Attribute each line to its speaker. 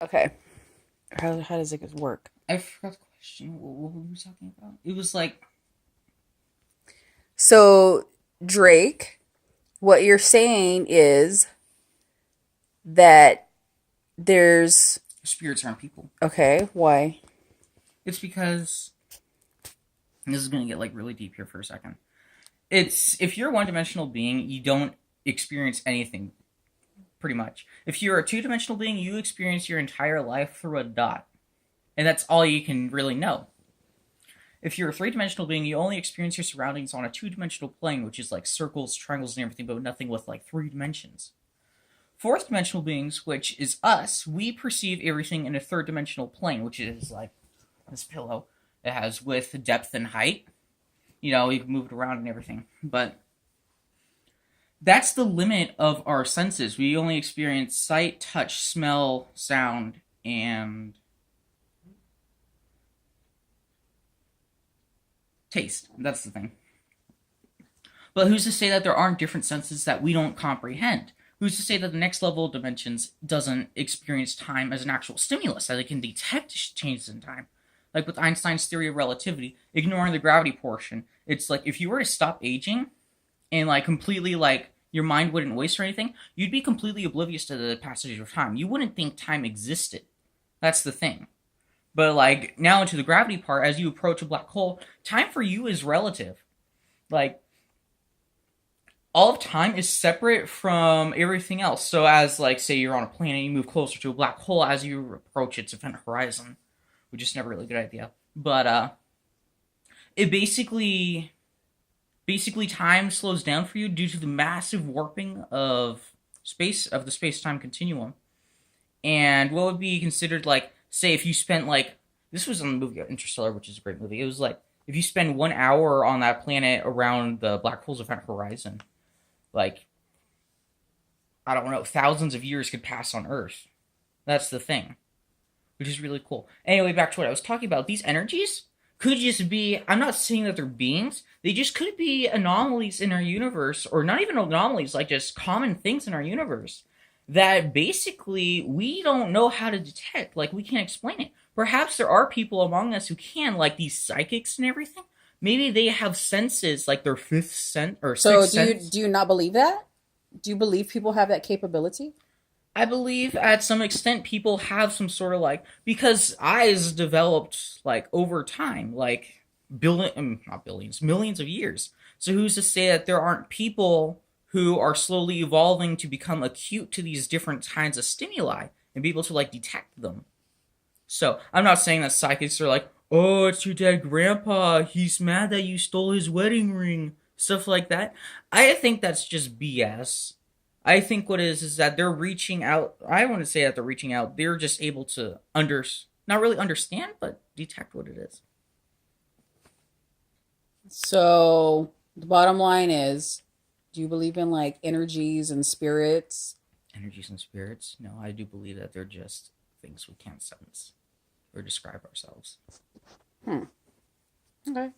Speaker 1: Okay. How does it work?
Speaker 2: I forgot the question. What were we talking about? It was like
Speaker 1: So, Drake, what you're saying is that there's
Speaker 2: spirits aren't people.
Speaker 1: okay, why?
Speaker 2: It's because this is gonna get like really deep here for a second. It's if you're a one-dimensional being, you don't experience anything pretty much. If you're a two-dimensional being, you experience your entire life through a dot, and that's all you can really know. If you're a three-dimensional being, you only experience your surroundings on a two-dimensional plane, which is like circles, triangles, and everything, but nothing with like three dimensions. Fourth dimensional beings, which is us, we perceive everything in a third dimensional plane, which is like this pillow. It has width, depth, and height. You can move it around and everything. But that's the limit of our senses. We only experience sight, touch, smell, sound, and taste. That's the thing. But who's to say that there aren't different senses that we don't comprehend? Who's to say that the next level of dimensions doesn't experience time as an actual stimulus, that it can detect changes in time? Like with Einstein's theory of relativity, ignoring the gravity portion, it's like if you were to stop aging and like completely like your mind wouldn't waste or anything, you'd be completely oblivious to the passage of time. You wouldn't think time existed. That's the thing. But like now into the gravity part, as you approach a black hole, time for you is relative. Like all of time is separate from everything else. So as like say you're on a planet, you move closer to a black hole as you approach its event horizon, which is never a really good idea. But it basically time slows down for you due to the massive warping of the space-time continuum. And what would be considered like say if you spent like this was in the movie Interstellar, which is a great movie. It was like if you spend 1 hour on that planet around the black hole's event horizon, like I don't know, thousands of years could pass on Earth. That's the thing, which is really cool. Anyway, back to what I was talking about. These energies could just be, I'm not saying that they're beings, they just could be anomalies in our universe, or not even anomalies, like just common things in our universe that basically we don't know how to detect. Like, we can't explain it. Perhaps there are people among us who can, like these psychics and everything. Maybe they have senses, like their fifth sense or
Speaker 1: So,
Speaker 2: sixth
Speaker 1: do you
Speaker 2: sense.
Speaker 1: do you not believe that? Do you believe people have that capability?
Speaker 2: I believe at some extent people have some sort of like because eyes developed like over time, like not billions, millions of years. So who's to say that there aren't people who are slowly evolving to become acute to these different kinds of stimuli and be able to like detect them? So I'm not saying that psychics are like, oh, it's your dead grandpa. He's mad that you stole his wedding ring. Stuff like that. I think that's just BS. I think what it is that they're reaching out. I want to say that they're reaching out. They're just able to not really understand, but detect what it is.
Speaker 1: So, the bottom line is, do you believe in like energies and spirits?
Speaker 2: Energies and spirits. No, I do believe that they're just things we can't sense or describe ourselves.
Speaker 1: Hmm. Okay.